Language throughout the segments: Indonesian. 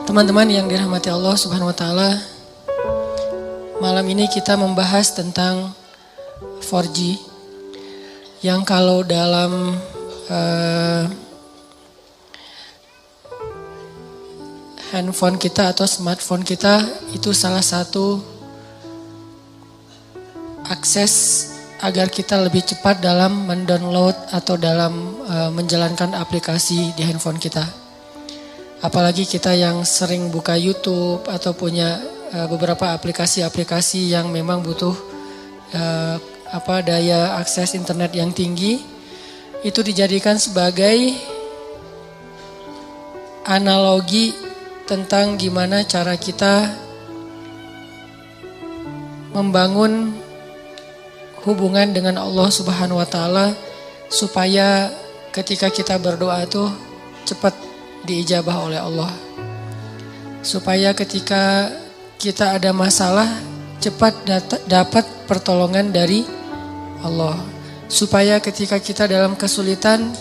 Teman-teman yang dirahmati Allah Subhanahu wa taala, malam ini kita membahas tentang 4G yang kalau dalam handphone kita atau smartphone kita itu salah satu akses agar kita lebih cepat dalam mendownload atau dalam menjalankan aplikasi di handphone kita. Apalagi kita yang sering buka YouTube atau punya beberapa aplikasi-aplikasi yang memang butuh daya akses internet yang tinggi, itu dijadikan sebagai analogi tentang gimana cara kita membangun hubungan dengan Allah Subhanahu wa taala supaya ketika kita berdoa itu cepat diijabah oleh Allah. Supaya ketika kita ada masalah cepat dapat pertolongan dari Allah. Supaya ketika kita dalam kesulitan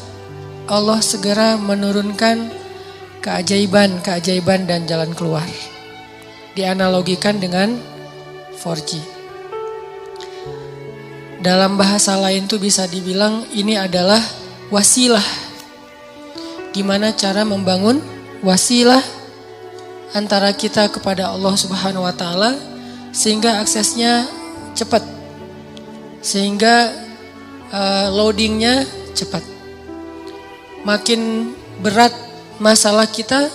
Allah segera menurunkan keajaiban dan jalan keluar. Dianalogikan dengan 4G. Dalam bahasa lain tuh bisa dibilang ini adalah wasilah. Gimana cara membangun wasilah antara kita kepada Allah Subhanahu wa taala sehingga aksesnya cepat. Sehingga loadingnya cepat. Makin berat masalah kita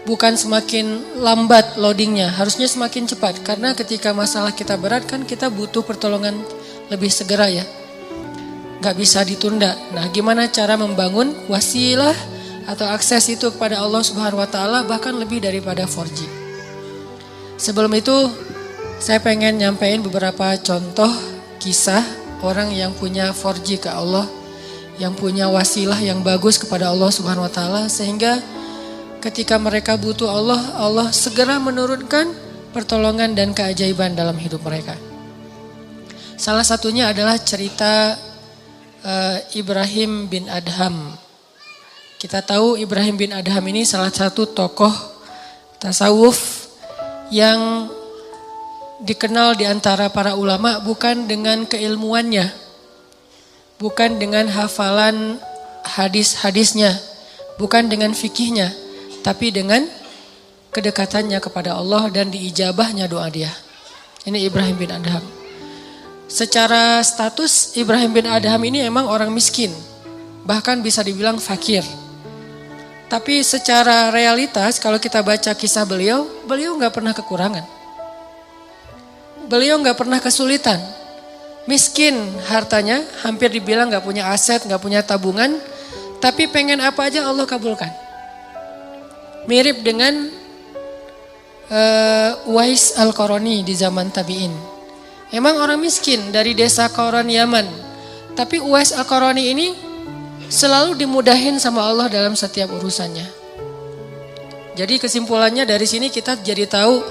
bukan semakin lambat loadingnya, harusnya semakin cepat. Karena ketika masalah kita berat kan kita butuh pertolongan lebih segera ya. Gak bisa ditunda. Nah, gimana cara membangun wasilah atau akses itu kepada Allah Subhanahu wa taala bahkan lebih daripada 4G. Sebelum itu saya pengen nyampein beberapa contoh kisah orang yang punya 4G ke Allah, yang punya wasilah yang bagus kepada Allah Subhanahu wa taala sehingga ketika mereka butuh Allah, Allah segera menurunkan pertolongan dan keajaiban dalam hidup mereka. Salah satunya adalah cerita Ibrahim bin Adham. Kita tahu Ibrahim bin Adham ini salah satu tokoh tasawuf yang dikenal di antara para ulama bukan dengan keilmuannya, bukan dengan hafalan hadis-hadisnya, bukan dengan fikihnya, tapi dengan kedekatannya kepada Allah dan diijabahnya doa dia. Ini Ibrahim bin Adham. Secara status Ibrahim bin Adham ini emang orang miskin, bahkan bisa dibilang fakir. Tapi secara realitas kalau kita baca kisah beliau gak pernah kekurangan. Beliau gak pernah kesulitan. Miskin hartanya, hampir dibilang gak punya aset, gak punya tabungan. Tapi pengen apa aja Allah kabulkan. Mirip dengan Uwais Al-Qarani di zaman tabi'in. Emang orang miskin dari desa Qaran Yaman. Tapi Uwais Al-Qarani ini selalu dimudahin sama Allah dalam setiap urusannya. Jadi kesimpulannya dari sini kita jadi tahu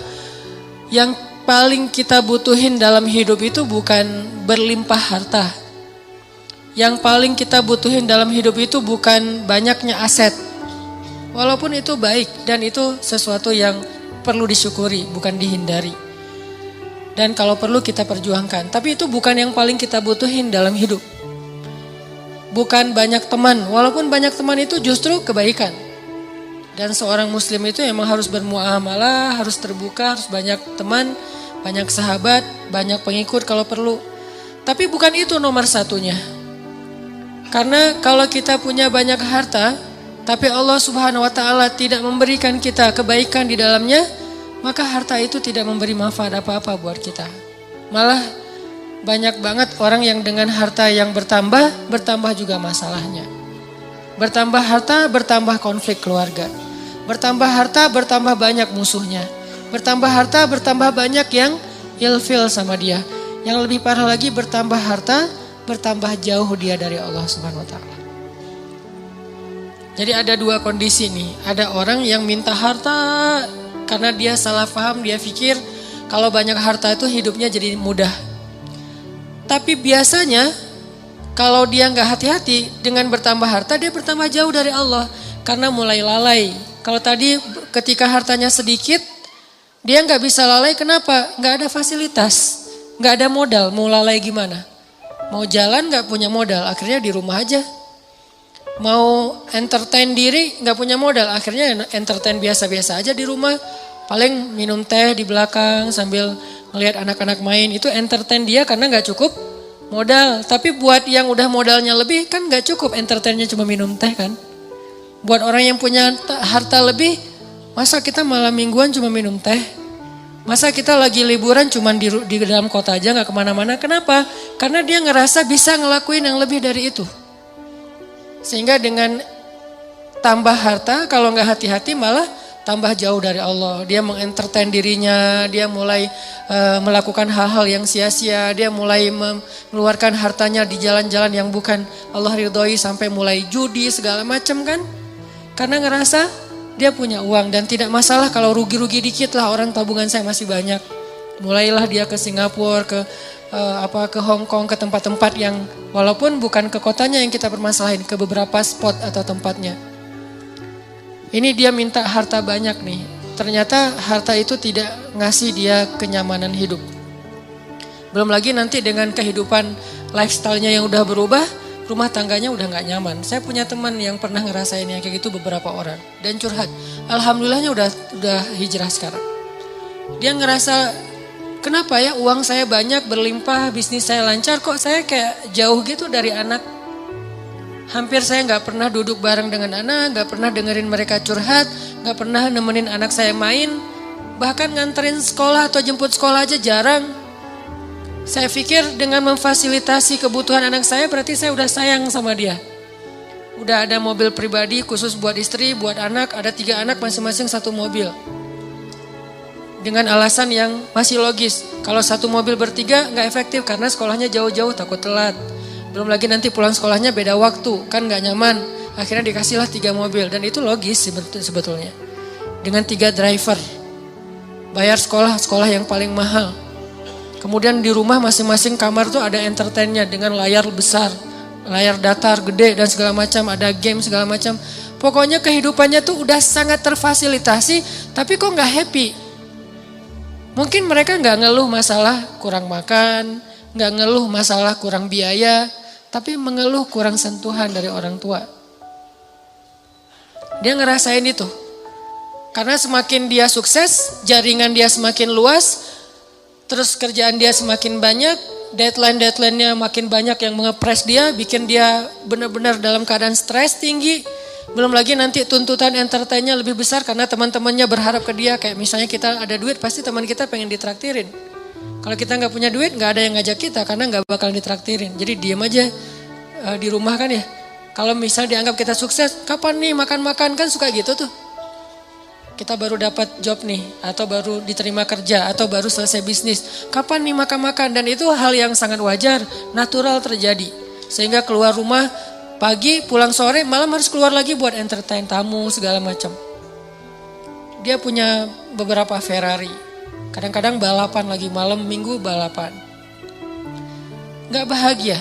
yang paling kita butuhin dalam hidup itu bukan berlimpah harta. Yang paling kita butuhin dalam hidup itu bukan banyaknya aset. Walaupun itu baik dan itu sesuatu yang perlu disyukuri, bukan dihindari. Dan kalau perlu kita perjuangkan. Tapi itu bukan yang paling kita butuhin dalam hidup. Bukan banyak teman, walaupun banyak teman itu justru kebaikan. Dan seorang muslim itu emang harus bermuamalah, harus terbuka, harus banyak teman, banyak sahabat, banyak pengikut kalau perlu. Tapi bukan itu nomor satunya. Karena kalau kita punya banyak harta, tapi Allah Subhanahu wa taala tidak memberikan kita kebaikan di dalamnya, maka harta itu tidak memberi manfaat apa-apa buat kita. Malah banyak banget orang yang dengan harta yang bertambah juga masalahnya. Bertambah harta, bertambah konflik keluarga. Bertambah harta, bertambah banyak musuhnya. Bertambah harta, bertambah banyak yang ilfil sama dia. Yang lebih parah lagi bertambah harta, bertambah jauh dia dari Allah Subhanahu wa taala. Jadi ada dua kondisi nih. Ada orang yang minta harta karena dia salah paham, dia pikir kalau banyak harta itu hidupnya jadi mudah. Tapi biasanya kalau dia nggak hati-hati dengan bertambah harta, dia bertambah jauh dari Allah karena mulai lalai. Kalau tadi ketika hartanya sedikit, dia nggak bisa lalai. Kenapa? Nggak ada fasilitas, nggak ada modal. Mau lalai gimana? Mau jalan nggak punya modal, akhirnya di rumah aja. Mau entertain diri nggak punya modal, akhirnya entertain biasa-biasa aja di rumah. Paling minum teh di belakang sambil ngelihat anak-anak main, itu entertain dia karena nggak cukup modal. Tapi buat yang udah modalnya lebih kan nggak cukup entertainnya cuma minum teh kan. Buat orang yang punya harta lebih, masa kita malam mingguan cuma minum teh? Masa kita lagi liburan cuma di dalam kota aja gak kemana-mana? Kenapa? Karena dia ngerasa bisa ngelakuin yang lebih dari itu. Sehingga dengan tambah harta, kalau gak hati-hati malah tambah jauh dari Allah. Dia mengentertain dirinya, dia mulai melakukan hal-hal yang sia-sia. Dia mulai mengeluarkan hartanya di jalan-jalan yang bukan Allah ridhoi, sampai mulai judi segala macam kan. Karena ngerasa dia punya uang dan tidak masalah kalau rugi-rugi dikit lah, orang tabungan saya masih banyak. Mulailah dia ke Singapura, ke Hong Kong, ke tempat-tempat yang walaupun bukan ke kotanya yang kita permasalahin, ke beberapa spot atau tempatnya. Ini dia minta harta banyak nih. Ternyata harta itu tidak ngasih dia kenyamanan hidup. Belum lagi nanti dengan kehidupan lifestyle-nya yang udah berubah, rumah tangganya udah gak nyaman. Saya punya teman yang pernah ngerasain yang kayak gitu beberapa orang. Dan curhat. Alhamdulillahnya udah hijrah sekarang. Dia ngerasa, kenapa ya uang saya banyak, berlimpah, bisnis saya lancar, kok saya kayak jauh gitu dari anak. Hampir saya gak pernah duduk bareng dengan anak, gak pernah dengerin mereka curhat, gak pernah nemenin anak saya main. Bahkan nganterin sekolah atau jemput sekolah aja jarang. Saya pikir dengan memfasilitasi kebutuhan anak saya berarti saya udah sayang sama dia. Udah ada mobil pribadi khusus buat istri, buat anak, ada 3 anak masing-masing 1 mobil. Dengan alasan yang masih logis. Kalau 1 mobil bertiga gak efektif karena sekolahnya jauh-jauh takut telat. Belum lagi nanti pulang sekolahnya beda waktu, kan gak nyaman. Akhirnya dikasihlah 3 mobil dan itu logis sebetulnya. Dengan 3 driver. Bayar sekolah yang paling mahal. Kemudian di rumah masing-masing kamar tuh ada entertainnya dengan layar besar, layar datar, gede dan segala macam, ada game segala macam. Pokoknya kehidupannya tuh udah sangat terfasilitasi, tapi kok gak happy. Mungkin mereka gak ngeluh masalah kurang makan, gak ngeluh masalah kurang biaya, tapi mengeluh kurang sentuhan dari orang tua. Dia ngerasain itu. Karena semakin dia sukses, jaringan dia semakin luas, terus kerjaan dia semakin banyak, deadline-nya makin banyak yang mengepres dia, bikin dia benar-benar dalam keadaan stres tinggi. Belum lagi nanti tuntutan entertainnya lebih besar karena teman-temannya berharap ke dia. Kayak misalnya kita ada duit, pasti teman kita pengen ditraktirin. Kalau kita gak punya duit, gak ada yang ngajak kita karena gak bakal ditraktirin. Jadi diem aja di rumah kan ya. Kalau misalnya dianggap kita sukses, kapan nih makan-makan, kan suka gitu tuh. Kita baru dapat job nih, atau baru diterima kerja, atau baru selesai bisnis. Kapan nih makan-makan? Dan itu hal yang sangat wajar, natural terjadi. Sehingga keluar rumah pagi, pulang sore, malam harus keluar lagi buat entertain tamu, segala macam. Dia punya beberapa Ferrari. Kadang-kadang balapan lagi, malam minggu balapan. Gak bahagia.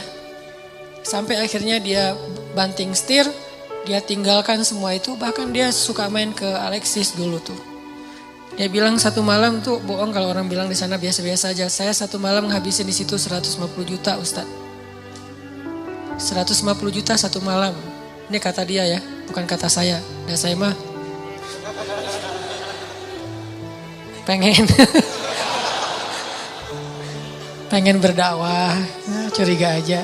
Sampai akhirnya dia banting setir, dia tinggalkan semua itu, bahkan dia suka main ke Alexis dulu tuh. Dia bilang 1 malam tuh, bohong kalau orang bilang di sana biasa-biasa aja. Saya 1 malam ngabisin di situ 150 juta Ustadz. 150 juta 1 malam. Ini kata dia ya, bukan kata saya. Dan saya mah pengen berdakwah, curiga aja.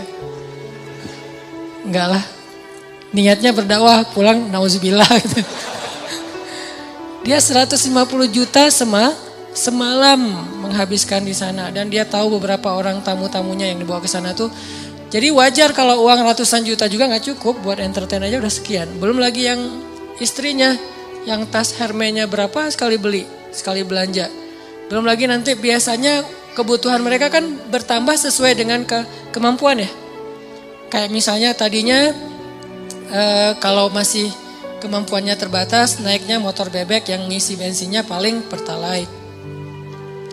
Enggak lah. Niatnya berdakwah, pulang nauzubillah gitu. Dia 150 juta semalam menghabiskan di sana. Dan dia tahu beberapa orang tamu-tamunya yang dibawa ke sana tuh. Jadi wajar kalau uang ratusan juta juga gak cukup, buat entertain aja udah sekian. Belum lagi yang istrinya, yang tas Hermes-nya berapa sekali beli, sekali belanja. Belum lagi nanti biasanya kebutuhan mereka kan bertambah sesuai dengan kemampuan ya. Kayak misalnya tadinya kalau masih kemampuannya terbatas, naiknya motor bebek yang ngisi bensinnya paling Pertalite.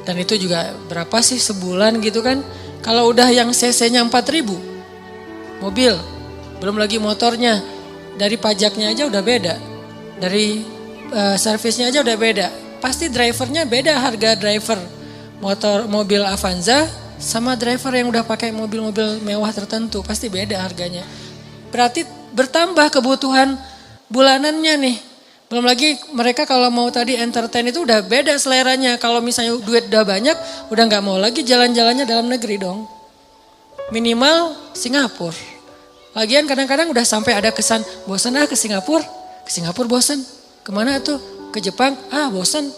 Dan itu juga berapa sih sebulan gitu kan. Kalau udah yang cc-nya 4.000 mobil, belum lagi motornya, dari pajaknya aja udah beda. Dari servisnya aja udah beda. Pasti drivernya beda, harga driver mobil Avanza sama driver yang udah pakai mobil-mobil mewah tertentu, pasti beda harganya. Berarti bertambah kebutuhan bulanannya nih. Belum lagi mereka kalau mau tadi entertain itu udah beda seleranya. Kalau misalnya duit udah banyak, udah gak mau lagi jalan-jalannya dalam negeri dong. Minimal Singapura. Lagian kadang-kadang udah sampai ada kesan, bosan ke Singapura. Ke Singapura bosan. Kemana tuh? Ke Jepang? Bosan.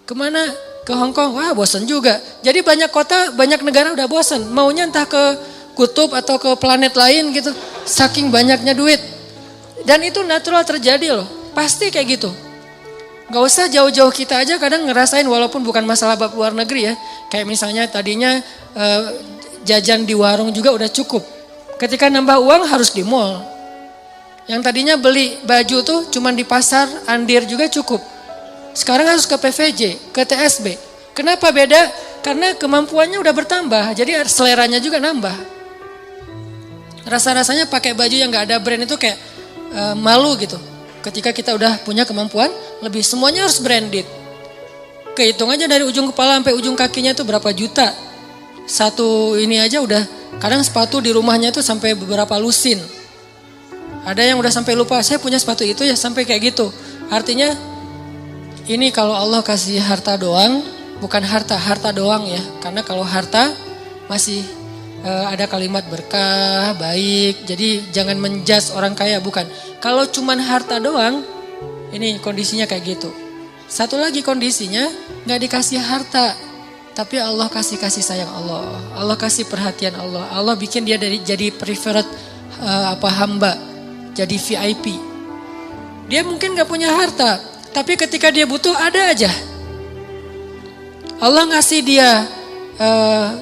Kemana? Ke Hong Kong? Bosan juga. Jadi banyak kota, banyak negara udah bosan. Maunya entah ke kutub atau ke planet lain gitu. Saking banyaknya duit. Dan itu natural terjadi loh. Pasti kayak gitu. Gak usah jauh-jauh, kita aja kadang ngerasain walaupun bukan masalah bab luar negeri ya. Kayak misalnya tadinya jajan di warung juga udah cukup. Ketika nambah uang harus di mall. Yang tadinya beli baju tuh cuman di pasar Andir juga cukup. Sekarang harus ke PVJ, ke TSB. Kenapa beda? Karena kemampuannya udah bertambah, jadi seleranya juga nambah. Rasa-rasanya pakai baju yang gak ada brand itu kayak malu gitu. Ketika kita udah punya kemampuan lebih, semuanya harus branded. Kehitung aja dari ujung kepala sampai ujung kakinya tuh berapa juta. Satu ini aja udah, kadang sepatu di rumahnya tuh sampai beberapa lusin. Ada yang udah sampai lupa, saya punya sepatu itu ya, sampai kayak gitu. Artinya ini kalau Allah kasih harta doang, bukan harta doang ya. Karena kalau harta masih ada kalimat berkah, baik. Jadi jangan menjudge orang kaya, bukan. Kalau cuman harta doang, ini kondisinya kayak gitu. Satu lagi kondisinya gak dikasih harta, tapi Allah kasih sayang Allah. Allah kasih perhatian Allah. Allah bikin dia jadi preferred hamba. Jadi VIP. Dia mungkin gak punya harta, tapi ketika dia butuh ada aja. Allah ngasih dia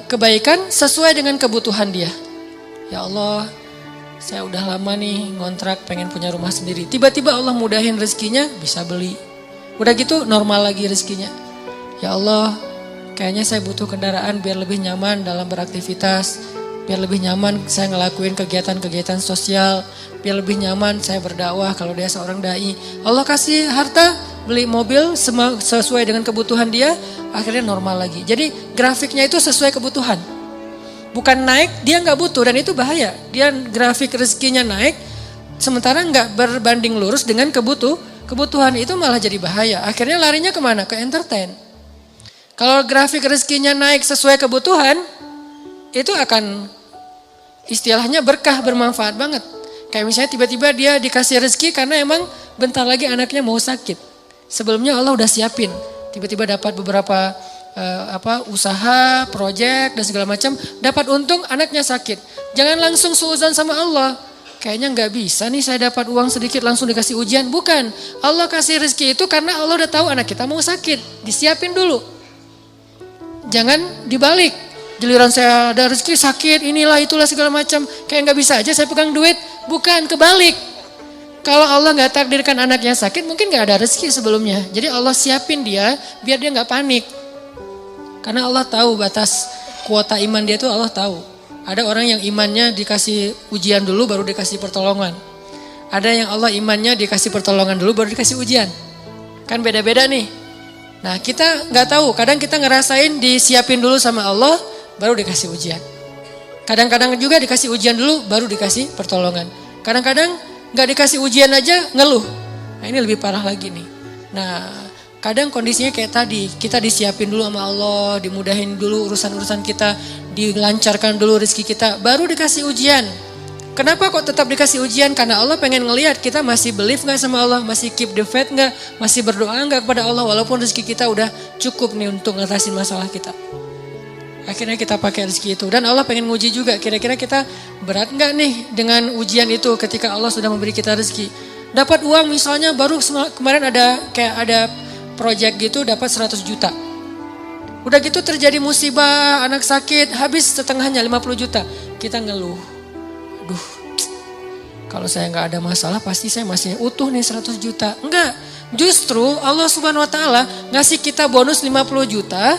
kebaikan sesuai dengan kebutuhan dia. Ya Allah, saya udah lama nih ngontrak pengen punya rumah sendiri. Tiba-tiba Allah mudahin rezekinya, bisa beli. Udah gitu normal lagi rezekinya. Ya Allah, kayaknya saya butuh kendaraan biar lebih nyaman dalam beraktivitas. Biar lebih nyaman saya ngelakuin kegiatan-kegiatan sosial. Biar lebih nyaman saya berdakwah kalau dia seorang dai. Allah kasih harta, beli mobil sesuai dengan kebutuhan dia, akhirnya normal lagi. Jadi grafiknya itu sesuai kebutuhan. Bukan naik, dia gak butuh dan itu bahaya. Dia grafik rezekinya naik, sementara gak berbanding lurus dengan kebutuhan, itu malah jadi bahaya. Akhirnya larinya kemana? Ke entertain. Kalau grafik rezekinya naik sesuai kebutuhan, itu akan istilahnya berkah, bermanfaat banget. Kayak misalnya tiba-tiba dia dikasih rezeki karena emang bentar lagi anaknya mau sakit. Sebelumnya Allah udah siapin. Tiba-tiba dapat beberapa usaha, proyek dan segala macam, dapat untung anaknya sakit. Jangan langsung suudzon sama Allah. Kayaknya nggak bisa nih saya dapat uang sedikit langsung dikasih ujian. Bukan. Allah kasih rezeki itu karena Allah udah tahu anak kita mau sakit. Disiapin dulu. Jangan dibalik. Giliran saya ada rezeki sakit, inilah itulah segala macam. Kayak nggak bisa aja saya pegang duit. Bukan, kebalik. Kalau Allah nggak takdirkan anaknya sakit, mungkin nggak ada rezeki sebelumnya. Jadi Allah siapin dia biar dia nggak panik. Karena Allah tahu batas kuota iman dia tuh, Allah tahu. Ada orang yang imannya dikasih ujian dulu baru dikasih pertolongan. Ada yang Allah imannya dikasih pertolongan dulu baru dikasih ujian. Kan beda-beda nih. Nah kita nggak tahu. Kadang kita ngerasain disiapin dulu sama Allah baru dikasih ujian. Kadang-kadang juga dikasih ujian dulu baru dikasih pertolongan. Kadang-kadang nggak dikasih ujian aja ngeluh. Nah ini lebih parah lagi nih. Nah kadang kondisinya kayak tadi, kita disiapin dulu sama Allah, dimudahin dulu urusan-urusan kita, dilancarkan dulu rezeki kita, baru dikasih ujian. Kenapa kok tetap dikasih ujian? Karena Allah pengen ngelihat kita masih believe gak sama Allah, masih keep the faith gak, masih berdoa gak kepada Allah walaupun rezeki kita udah cukup nih untuk ngatasin masalah kita. Akhirnya kita pakai rezeki itu. Dan Allah pengen nguji juga, kira-kira kita berat gak nih dengan ujian itu ketika Allah sudah memberi kita rezeki. Dapat uang misalnya baru kemarin ada project gitu dapat 100 juta. Udah gitu terjadi musibah, anak sakit, habis setengahnya 50 juta. Kita ngeluh. Aduh, kalau saya gak ada masalah pasti saya masih utuh nih 100 juta. Enggak, justru Allah Subhanahu Wa Taala ngasih kita bonus 50 juta.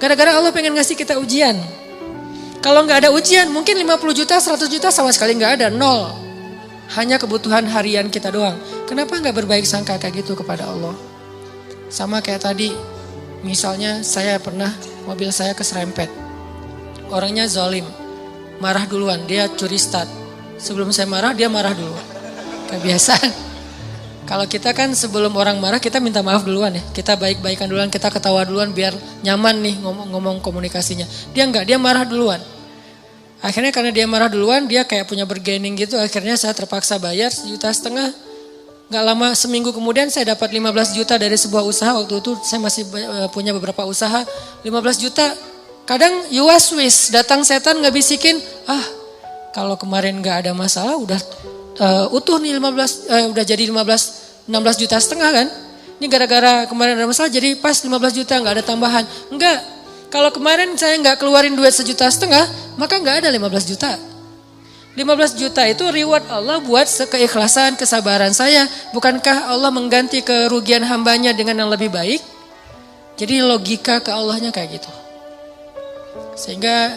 Gara-gara Allah pengen ngasih kita ujian. Kalau gak ada ujian mungkin 50 juta, 100 juta sama sekali gak ada, nol. hanya kebutuhan harian kita doang. Kenapa nggak berbaik sangka kayak gitu kepada Allah? Sama kayak tadi, misalnya saya pernah mobil saya keserempet. Orangnya zalim, marah duluan, dia curi start. Sebelum saya marah, dia marah dulu. Kebiasaan. Kalau kita kan sebelum orang marah, kita minta maaf duluan ya. Kita baik-baikan duluan, kita ketawa duluan biar nyaman nih ngomong komunikasinya. Dia enggak, dia marah duluan. Akhirnya karena dia marah duluan, dia kayak punya bergaining gitu. Akhirnya saya terpaksa bayar 1,5 juta. Gak lama, seminggu kemudian saya dapat 15 juta dari sebuah usaha. Waktu itu saya masih punya beberapa usaha. 15 juta, kadang yuaswis, datang setan nggak bisikin. Kalau kemarin gak ada masalah, udah utuh nih 16 jadi 16 juta setengah kan. Ini gara-gara kemarin ada masalah jadi pas 15 juta nggak ada tambahan. Enggak, kalau kemarin saya nggak keluarin duit 1,5 juta, maka nggak ada 15 juta. 15 juta itu reward Allah buat keikhlasan, kesabaran saya. Bukankah Allah mengganti kerugian hambanya dengan yang lebih baik? Jadi logika ke Allahnya kayak gitu. Sehingga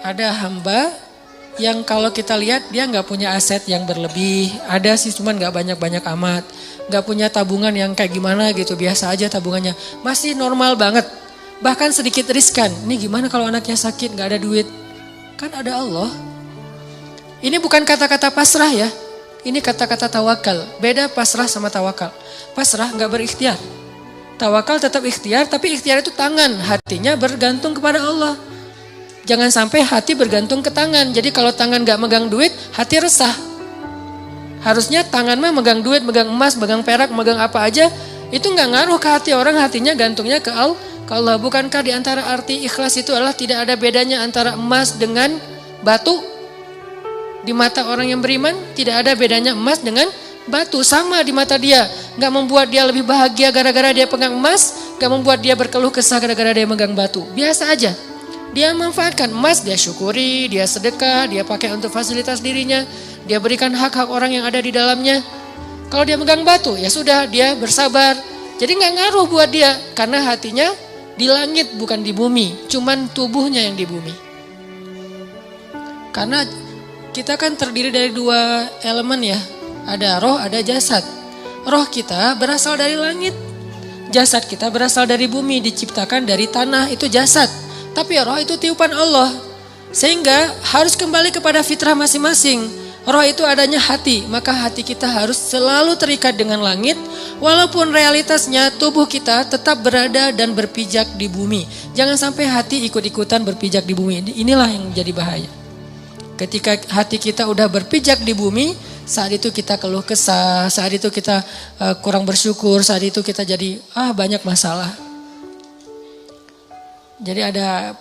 ada hamba yang kalau kita lihat dia nggak punya aset yang berlebih, ada sih cuman nggak banyak-banyak amat, nggak punya tabungan yang kayak gimana gitu, biasa aja tabungannya, masih normal banget, bahkan sedikit riskan. Ini gimana kalau anaknya sakit nggak ada duit? Kan ada Allah. Ini bukan kata-kata pasrah ya, ini kata-kata tawakal. Beda pasrah sama tawakal. Pasrah nggak berikhtiar, tawakal tetap ikhtiar, tapi ikhtiar itu tangan, hatinya bergantung kepada Allah. Jangan sampai hati bergantung ke tangan. Jadi kalau tangan gak megang duit, hati resah. Harusnya tangan mah megang duit, megang emas, megang perak, megang apa aja. Itu gak ngaruh ke hati orang, hatinya gantungnya ke Allah. Bukankah di antara arti ikhlas itu adalah tidak ada bedanya antara emas dengan batu? Di mata orang yang beriman, tidak ada bedanya emas dengan batu. Sama di mata dia. Gak membuat dia lebih bahagia gara-gara dia pegang emas. Gak membuat dia berkeluh kesah gara-gara dia megang batu. Biasa aja. Dia manfaatkan emas, dia syukuri, dia sedekah, dia pakai untuk fasilitas dirinya, dia berikan hak-hak orang yang ada di dalamnya. Kalau dia megang batu, ya sudah, dia bersabar. Jadi nggak ngaruh buat dia, karena hatinya di langit bukan di bumi, cuman tubuhnya yang di bumi. Karena kita kan terdiri dari 2 elemen ya, ada roh, ada jasad. Roh kita berasal dari langit, jasad kita berasal dari bumi, diciptakan dari tanah, itu jasad. Tapi roh itu tiupan Allah. Sehingga harus kembali kepada fitrah masing-masing. Roh itu adanya hati. Maka hati kita harus selalu terikat dengan langit. Walaupun realitasnya tubuh kita tetap berada dan berpijak di bumi. Jangan sampai hati ikut-ikutan berpijak di bumi. Inilah yang jadi bahaya. Ketika hati kita udah berpijak di bumi, saat itu kita keluh kesah, saat itu kita kurang bersyukur, saat itu kita jadi banyak masalah. Jadi ada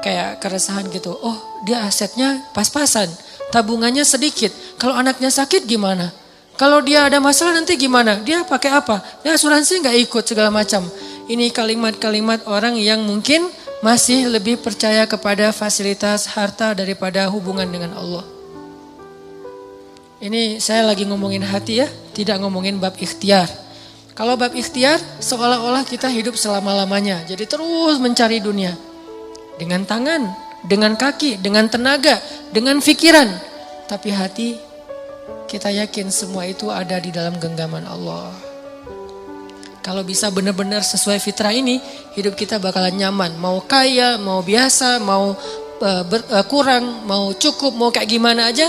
kayak keresahan gitu. Oh, dia asetnya pas-pasan, tabungannya sedikit. Kalau anaknya sakit gimana? Kalau dia ada masalah nanti gimana? Dia pakai apa? Ya asuransi nggak ikut segala macam. Ini kalimat-kalimat orang yang mungkin masih lebih percaya kepada fasilitas harta daripada hubungan dengan Allah. Ini saya lagi ngomongin hati ya, tidak ngomongin bab ikhtiar. Kalau bab ikhtiar, seolah-olah kita hidup selama-lamanya. Jadi terus mencari dunia. Dengan tangan, dengan kaki, dengan tenaga, dengan pikiran. Tapi hati, kita yakin semua itu ada di dalam genggaman Allah. Kalau bisa benar-benar sesuai fitrah ini, hidup kita bakalan nyaman. Mau kaya, mau biasa, mau kurang, mau cukup, mau kayak gimana aja.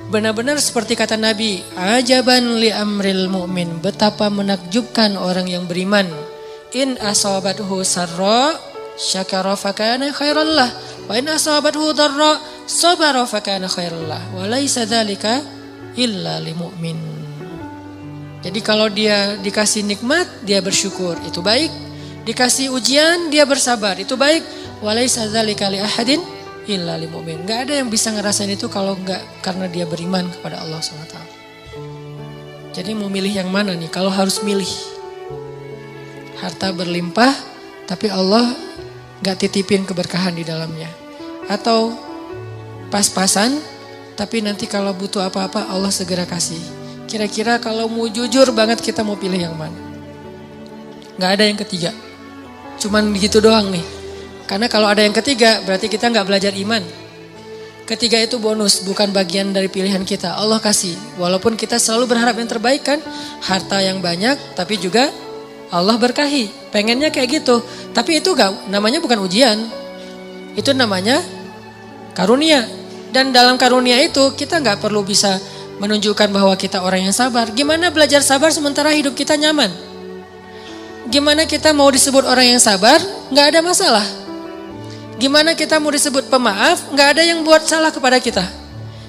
Benar-benar seperti kata Nabi, ajaban li amril mu'min, betapa menakjubkan orang yang beriman. In asabathu sarra syakara fakana khairallah, wa in asabathu dharra sabara fakana khairallah, wa laisa dzalika illa lil mu'min. Jadi kalau dia dikasih nikmat, dia bersyukur, itu baik. Dikasih ujian, dia bersabar, itu baik. Wa laisa dzalika li ahadin illa lil mu'min. Enggak ada yang bisa ngerasain itu kalau enggak karena dia beriman kepada Allah SWT. Jadi mau milih yang mana nih? Kalau harus milih, harta berlimpah tapi Allah enggak titipin keberkahan di dalamnya, atau pas-pasan tapi nanti kalau butuh apa-apa Allah segera kasih. Kira-kira kalau mau jujur banget kita mau pilih yang mana? Enggak ada yang ketiga, cuman begitu doang nih. Karena kalau ada yang ketiga berarti kita nggak belajar iman. Ketiga itu bonus, bukan bagian dari pilihan kita. Allah kasih. Walaupun kita selalu berharap yang terbaik kan. Harta yang banyak tapi juga Allah berkahi. Pengennya kayak gitu. Tapi itu namanya bukan ujian. Itu namanya karunia. Dan dalam karunia itu kita gak perlu bisa menunjukkan bahwa kita orang yang sabar. Gimana belajar sabar sementara hidup kita nyaman? Gimana kita mau disebut orang yang sabar? Gak ada masalah. Gimana kita mau disebut pemaaf, gak ada yang buat salah kepada kita.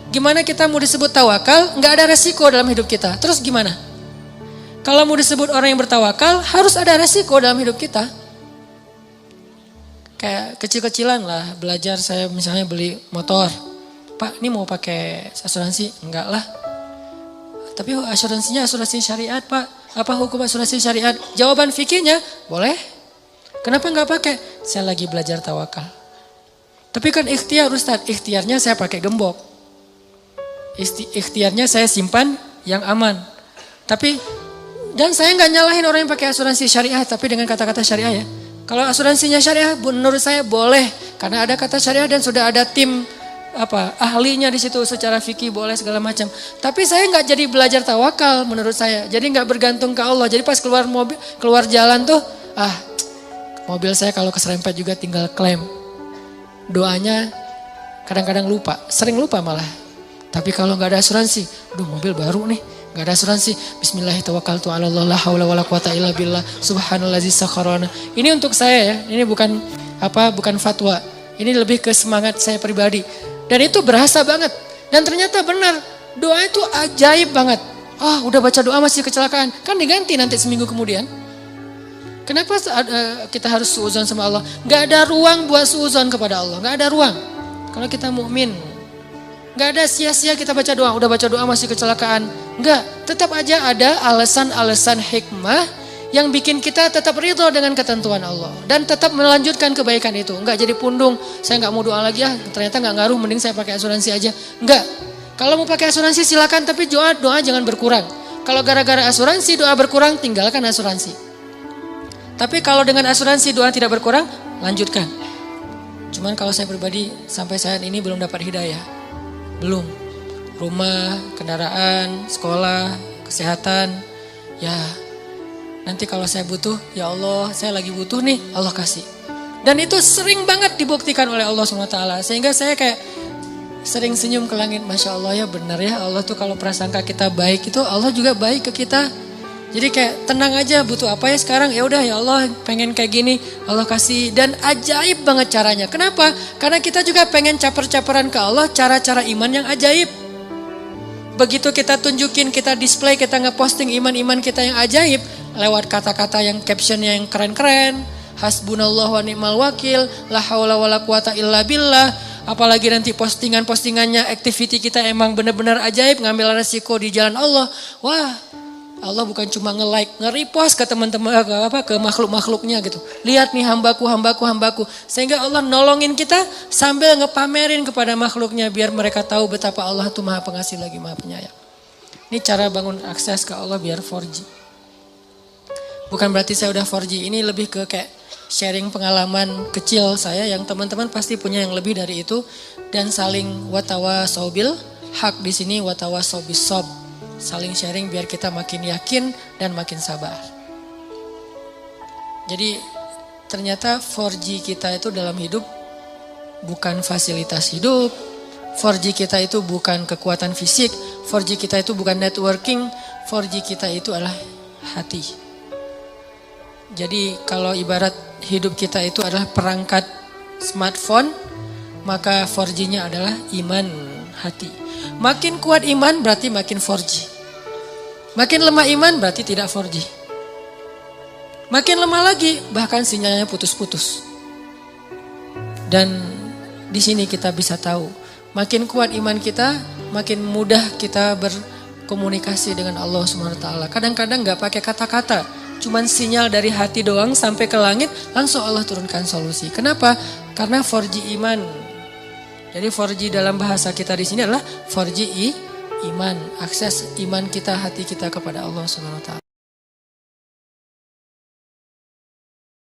Gimana kita mau disebut tawakal, gak ada resiko dalam hidup kita. Terus gimana? Kalau mau disebut orang yang bertawakal, harus ada resiko dalam hidup kita. Kayak kecil-kecilan lah, belajar saya misalnya beli motor. Pak, ini mau pakai asuransi? Enggak lah. Tapi asuransinya asuransi syariat, Pak. Apa hukum asuransi syariat? Jawaban fikihnya, boleh. Kenapa enggak pakai? Saya lagi belajar tawakal. Tapi kan ikhtiar Ustaz, ikhtiarnya saya pakai gembok. Ikhtiarnya saya simpan yang aman. Tapi, dan saya nggak nyalahin orang yang pakai asuransi syariah, tapi dengan kata-kata syariah ya. Kalau asuransinya syariah, menurut saya boleh, karena ada kata syariah dan sudah ada tim ahlinya di situ secara fikih boleh segala macam. Tapi saya nggak jadi belajar tawakal menurut saya. Jadi nggak bergantung ke Allah. Jadi pas keluar jalan tuh, mobil saya kalau keserempet juga tinggal klaim. Doanya kadang-kadang lupa, sering lupa malah. Tapi kalau nggak ada asuransi, mobil baru nih, nggak ada asuransi. Bismillahirrahmanirrahim. La haula wala quwata illa billah. Subhanallazi sakharana. Ini untuk saya ya. Ini bukan fatwa. Ini lebih ke semangat saya pribadi. Dan itu berasa banget. Dan ternyata benar, doa itu ajaib banget. Udah baca doa masih kecelakaan, kan diganti nanti seminggu kemudian. Kenapa kita harus suudzon sama Allah? Gak ada ruang buat suudzon kepada Allah. Gak ada ruang. Kalau kita mukmin, gak ada sia-sia kita baca doa. Udah baca doa masih kecelakaan. Enggak. Tetap aja ada alasan-alasan hikmah yang bikin kita tetap ridho dengan ketentuan Allah. Dan tetap melanjutkan kebaikan itu. Enggak jadi pundung. Saya gak mau doa lagi ternyata gak ngaruh. Mending saya pakai asuransi aja. Enggak. Kalau mau pakai asuransi silakan. Tapi doa jangan berkurang. Kalau gara-gara asuransi doa berkurang, tinggalkan asuransi. Tapi kalau dengan asuransi doa tidak berkurang, lanjutkan. Cuman kalau saya pribadi sampai saat ini belum dapat hidayah. Belum. Rumah, kendaraan, sekolah, kesehatan. Ya nanti kalau saya butuh, ya Allah saya lagi butuh nih, Allah kasih. Dan itu sering banget dibuktikan oleh Allah SWT. Sehingga saya kayak sering senyum ke langit. Masya Allah ya benar ya, Allah tuh kalau prasangka kita baik itu Allah juga baik ke kita. Jadi kayak tenang aja, butuh apa ya sekarang, ya udah ya Allah pengen kayak gini, Allah kasih. Dan ajaib banget caranya. Kenapa? Karena kita juga pengen caper-caperan ke Allah cara-cara iman yang ajaib. Begitu kita tunjukin, kita display, kita ngeposting iman-iman kita yang ajaib lewat kata-kata yang captionnya yang keren-keren, hasbunallah wa ni'mal wakil, la haula wala quwata illa billah. Apalagi nanti postingan-postingannya activity kita emang benar-benar ajaib, ngambil resiko di jalan Allah. Wah, Allah bukan cuma nge-like, nge-repost ke teman-teman, ke makhluk-makhluknya gitu. Lihat nih hambaku. Sehingga Allah nolongin kita sambil ngepamerin kepada makhluknya biar mereka tahu betapa Allah itu maha pengasih lagi maha penyayang. Ini cara bangun akses ke Allah biar 4G. Bukan berarti saya udah 4G, ini lebih ke kayak sharing pengalaman kecil saya yang teman-teman pasti punya yang lebih dari itu. Dan saling watawasaubil hak di sini watawasaubil sob. Saling sharing biar kita makin yakin dan makin sabar. Jadi ternyata 4G kita itu dalam hidup bukan fasilitas hidup. 4G kita itu bukan kekuatan fisik. 4G kita itu bukan networking. 4G kita itu adalah hati. Jadi kalau ibarat hidup kita itu adalah perangkat smartphone, maka 4G-nya adalah iman hati. Makin kuat iman berarti makin 4G. Makin lemah iman berarti tidak 4G. Makin lemah lagi bahkan sinyalnya putus-putus. Dan di sini kita bisa tahu, makin kuat iman kita, makin mudah kita berkomunikasi dengan Allah SWT. Kadang-kadang gak pakai kata-kata, cuman sinyal dari hati doang sampai ke langit, langsung Allah turunkan solusi. Kenapa? Karena 4G iman. Jadi 4G dalam bahasa kita di sini adalah 4G iman, akses iman kita, hati kita kepada Allah SWT.